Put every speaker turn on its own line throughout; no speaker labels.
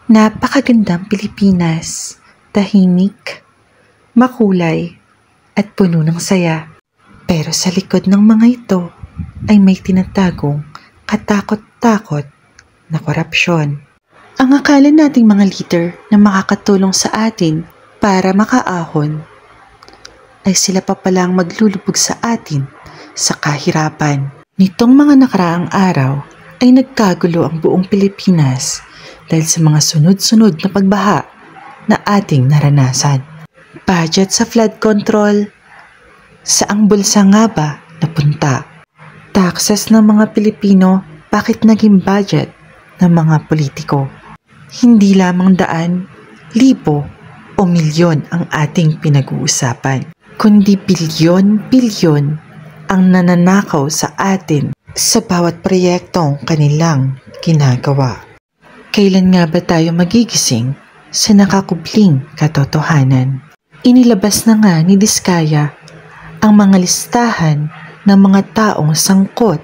Napakagandang Pilipinas, tahimik, makulay, at puno ng saya. Pero sa likod ng mga ito ay may tinatagong katakot-takot na korupsyon. Ang akala nating mga leader na makakatulong sa atin para makaahon ay sila pa palang maglulubog sa atin sa kahirapan. Nitong mga nakaraang araw ay nagkagulo ang buong Pilipinas dahil sa mga sunod-sunod na pagbaha na ating naranasan. Budget sa flood control, saang bulsa nga ba napunta? Taxes ng mga Pilipino, bakit naging budget ng mga politiko? Hindi lamang daan, libo o milyon ang ating pinag-uusapan, kundi bilyon-bilyon ang nananakaw sa atin sa bawat proyektong kanilang ginagawa. Kailan nga ba tayo magigising sa nakakubling katotohanan? Inilabas na nga ni Diskaya ang mga listahan ng mga taong sangkot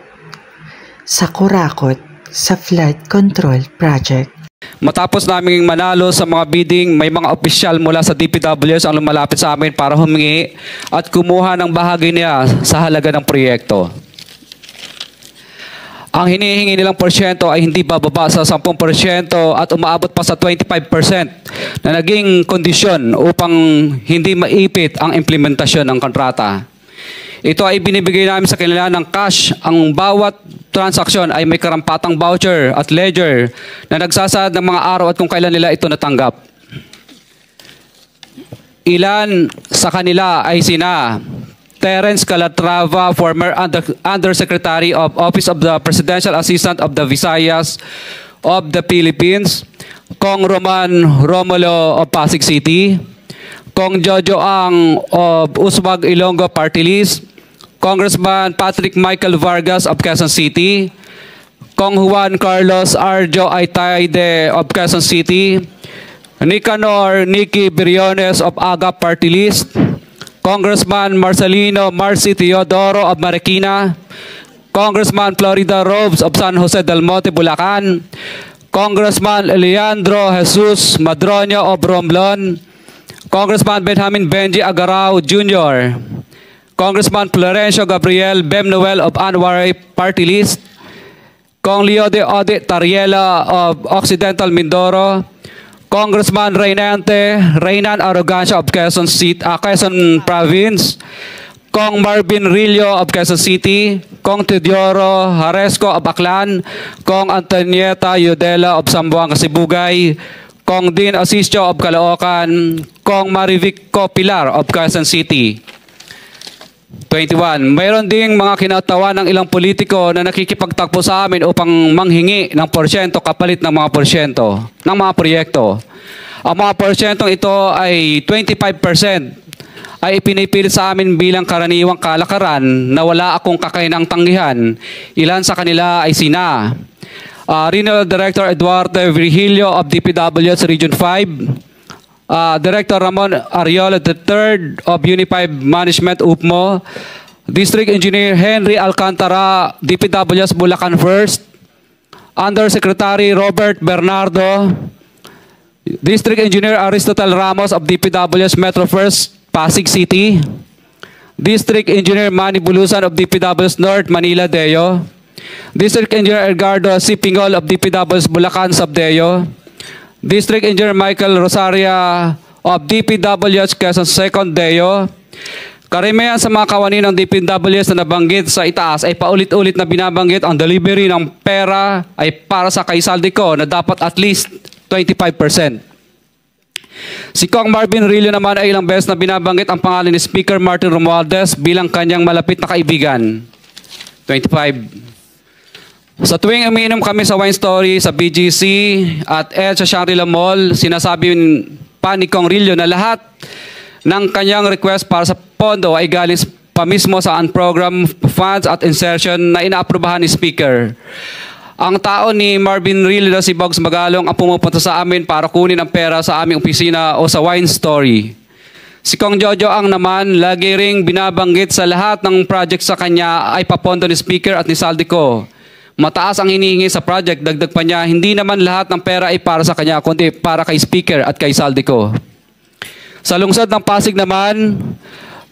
sa kurakot sa flood control project.
Matapos naming manalo sa mga bidding, may mga opisyal mula sa DPWs ang lumalapit sa amin para humingi at kumuha ng bahagi niya sa halaga ng proyekto. Ang hinihingi nilang porsyento ay hindi bababa sa 10% at umaabot pa sa 25% na naging kondisyon upang hindi maipit ang implementasyon ng kontrata. Ito ay binibigay namin sa kanila ng cash. Ang bawat transaksyon ay may karampatang voucher at ledger na nagsasaad ng mga araw at kung kailan nila ito natanggap. Ilan sa kanila ay sina Terence Calatrava, former Undersecretary of Office of the Presidential Assistant of the Visayas of the Philippines, Kong Roman Romulo of Pasig City, Kong Jojo Ang of Uswag Ilonggo Party List, Congressman Patrick Michael Vargas of Quezon City, Kong Juan Carlos Arjo Aitaide of Quezon City, Nicanor Nicky Briones of Aga Party List, Congressman Marcelino Marcy Teodoro of Marikina, Congressman Florida Robes of San Jose del Monte, Bulacan, Congressman Leandro Jesus Madroño of Romblon, Congressman Benjamin Benji Agarao Jr., Congressman Florencio Gabriel Bemnoel of Anwaray Party List, Kong Leo de Ode Tariela of Occidental Mindoro, Congressman Reynan Arrogancia of Quezon Province, Kong Marvin Rillo of Quezon City, Kong Teodoro Haresco of Aklan, Kong Antonieta Yudela of Zamboanga Sibugay, Kong Dean Asisio of Caloocan, Kong Marivic Pilar of Quezon City. 21. Mayroon ding mga kinatawa ng ilang politiko na nakikipagtakbo sa amin upang manghingi ng porsyento kapalit ng mga porsyento ng mga proyekto. Ang mga porsyentong ito ay 25% ay ipinipilit sa amin bilang karaniwang kalakaran na wala akong kakainang tanggihan. Ilan sa kanila ay sina Regional Director Eduardo Virgilio of DPWS Region 5, Director Ramon Ariola III of Unified Management UPMO, District Engineer Henry Alcantara, DPWS Bulacan First, Undersecretary Robert Bernardo, District Engineer Aristotle Ramos of DPWS Metro First, Pasig City, District Engineer Manny Bulusan of DPWS North, Manila Deo, District Engineer Edgardo C. Pingol of DPWS Bulacan Subdeo, District Engineer Michael Rosaria of DPWS Quezon Second Deo. Karamihan sa mga kawani ng DPWS na nabanggit sa itaas ay paulit-ulit na binabanggit ang delivery ng pera ay para sa kaisaldi na dapat at least 25%. Si Kong Marvin Rillo naman ay ilang beses na binabanggit ang pangalan ni Speaker Martin Romualdez bilang kanyang malapit na kaibigan. 25. Sa tuwing umiinom kami sa Wine Story, sa BGC at sa Shangri-La Mall, sinasabi pa ni Kong Rillo na lahat ng kanyang request para sa pondo ay galing pa mismo sa unprogrammed funds at insertion na inaaprubahan ni Speaker. Ang tao ni Marvin Rillo na si Bogs Magalong ang pumupunta sa amin para kunin ang pera sa aming opisina o sa Wine Story. Si Kong Jojo Ang naman, lagi ring binabanggit sa lahat ng project sa kanya ay papondo ni Speaker at ni Saldico. mataas ang hinihingi sa project, dagdag pa niya, hindi naman lahat ng pera ay para sa kanya, kundi para kay Speaker at kay Saldico. Sa lungsod ng Pasig naman,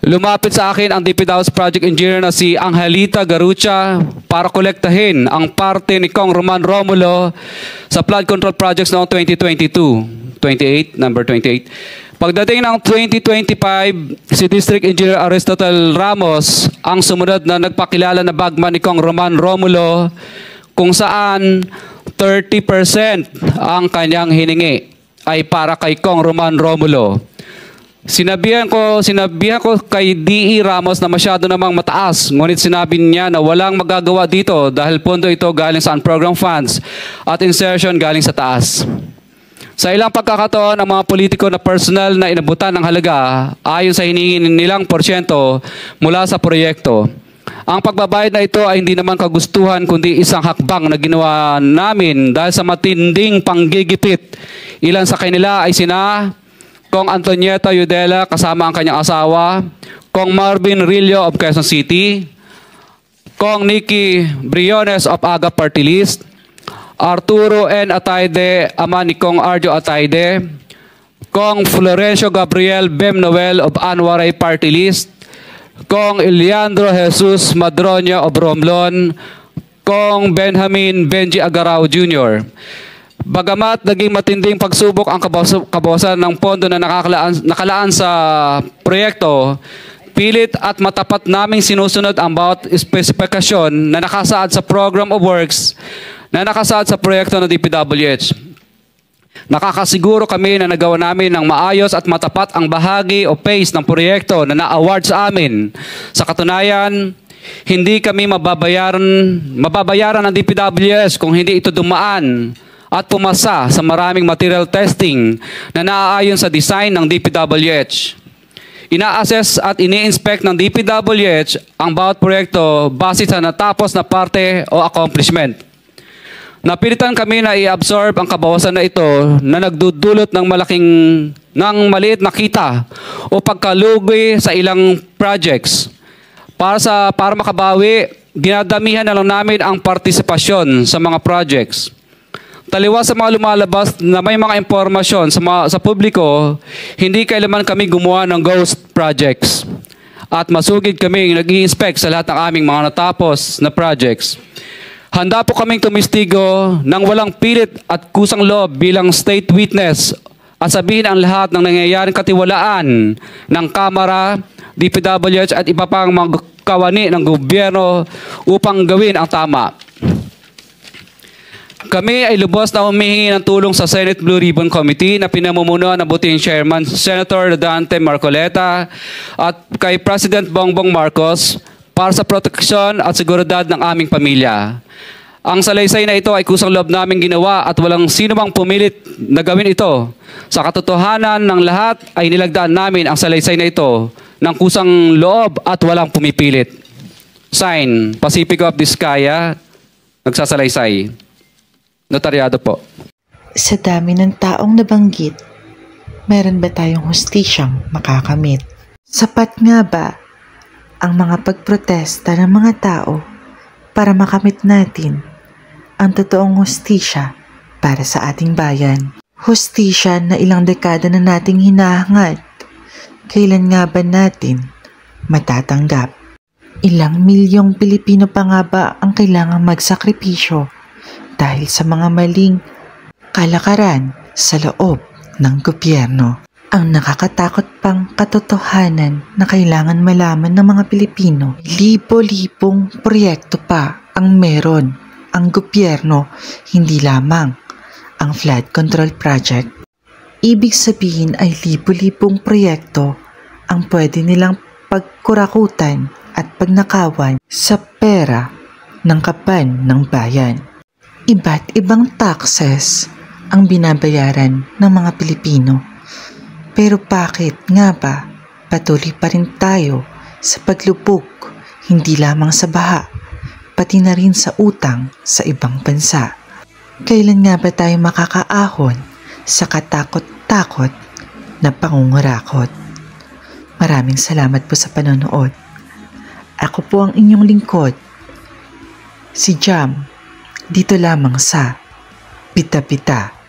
lumapit sa akin ang DPW's project engineer na si Angelita Garucha para kolektahin ang parte ni Kong Roman Romulo sa flood control projects noong 28. Pagdating ng 2025, si District Engineer Aristotle Ramos ang sumunod na nagpakilala na bagman ni Kong Roman Romulo kung saan 30% ang kanyang hiningi ay para kay Kong Roman Romulo. Sinabihan ko kay D.E. Ramos na masyado namang mataas, ngunit sinabi niya na walang magagawa dito dahil pondo ito galing sa unprogrammed funds at insertion galing sa taas. Sa ilang pagkakataon, ang mga politiko na personal na inabutan ng halaga ayon sa hinihingin nilang porsyento mula sa proyekto. Ang pagbabayad na ito ay hindi naman kagustuhan kundi isang hakbang na ginawa namin dahil sa matinding panggigipit. Ilan sa kanila ay sina Kong Antonieta Yudela kasama ang kanyang asawa, Kong Marvin Rillo of Quezon City, Kong Nikki Briones of Aga Party List, Arturo N. Atayde, ama ni Kong Arjo Atayde, Kong Florencio Gabriel Bem Noel of Anwaray Party List, Kong Eliandro Jesus Madroña of Romblon, Kong Benjamin Benji Agarao Jr. Bagamat naging matinding pagsubok ang kabawasan ng pondo na nakalaan sa proyekto, pilit at matapat naming sinusunod ang bawat espesifikasyon na nakasaad sa Program of Works na nakasaad sa proyekto ng DPWH. Nakakasiguro kami na nagawa namin ng maayos at matapat ang bahagi o phase ng proyekto na na-award sa amin. Sa katunayan, hindi kami mababayaran ng DPWH kung hindi ito dumaan at pumasa sa maraming material testing na naaayon sa design ng DPWH. Ina-assess at ini-inspect ng DPWH ang bawat proyekto base sa natapos na parte o accomplishment. Napilitan kami na i-absorb ang kabawasan na ito na nagdudulot ng maliit na kita o pagkalugi sa ilang projects. Para makabawi, dinadamihan na lang namin ang partisipasyon sa mga projects. Taliwas sa mga lumalabas na may mga impormasyon sa publiko, hindi kailanman kami gumawa ng ghost projects. At masugid kami nag-i-inspect sa lahat ng aming mga natapos na projects. Handa po kaming tumistigo ng walang pilit at kusang loob bilang state witness at sabihin ang lahat ng nangyayaring katiwalaan ng Kamara, DPWH at iba pang mga kawani ng gobyerno upang gawin ang tama. Kami ay lubos na humihingi ng tulong sa Senate Blue Ribbon Committee na pinamumunuan ng buting Chairman Senator Dante Marcoleta at kay President Bongbong Marcos para sa proteksyon at seguridad ng aming pamilya. Ang salaysay na ito ay kusang loob namin ginawa at walang sino mang pumilit na gawin ito. Sa katotohanan ng lahat ay nilagdaan namin ang salaysay na ito ng kusang loob at walang pumipilit. Sign, Pacifico of Vizcaya, nagsasalaysay. Notaryado po.
Sa dami ng taong nabanggit, meron ba tayong hustisyang makakamit? Sapat nga ba ang mga pagprotesta ng mga tao para makamit natin ang totoong hustisya para sa ating bayan? Hustisya na ilang dekada na nating hinahangad. Kailan nga ba natin matatanggap? Ilang milyong Pilipino pa nga ba ang kailangang magsakripisyo dahil sa mga maling kalakaran sa loob ng gobyerno? Ang nakakatakot pang katotohanan na kailangan malaman ng mga Pilipino, libo-libong proyekto pa ang meron ang gobyerno, hindi lamang ang flood control project. Ibig sabihin ay libo-libong proyekto ang pwede nilang pagkurakutan at pagnakawan sa pera ng kaban ng bayan. Iba't ibang taxes ang binabayaran ng mga Pilipino. Pero bakit nga ba patuloy pa rin tayo sa paglubog, hindi lamang sa baha, pati na rin sa utang sa ibang bansa? Kailan nga ba tayo makakaahon sa katakot-takot na pangungurakot? Maraming salamat po sa panonood. Ako po ang inyong lingkod, si Jam Dito lamang sa Pita-Pita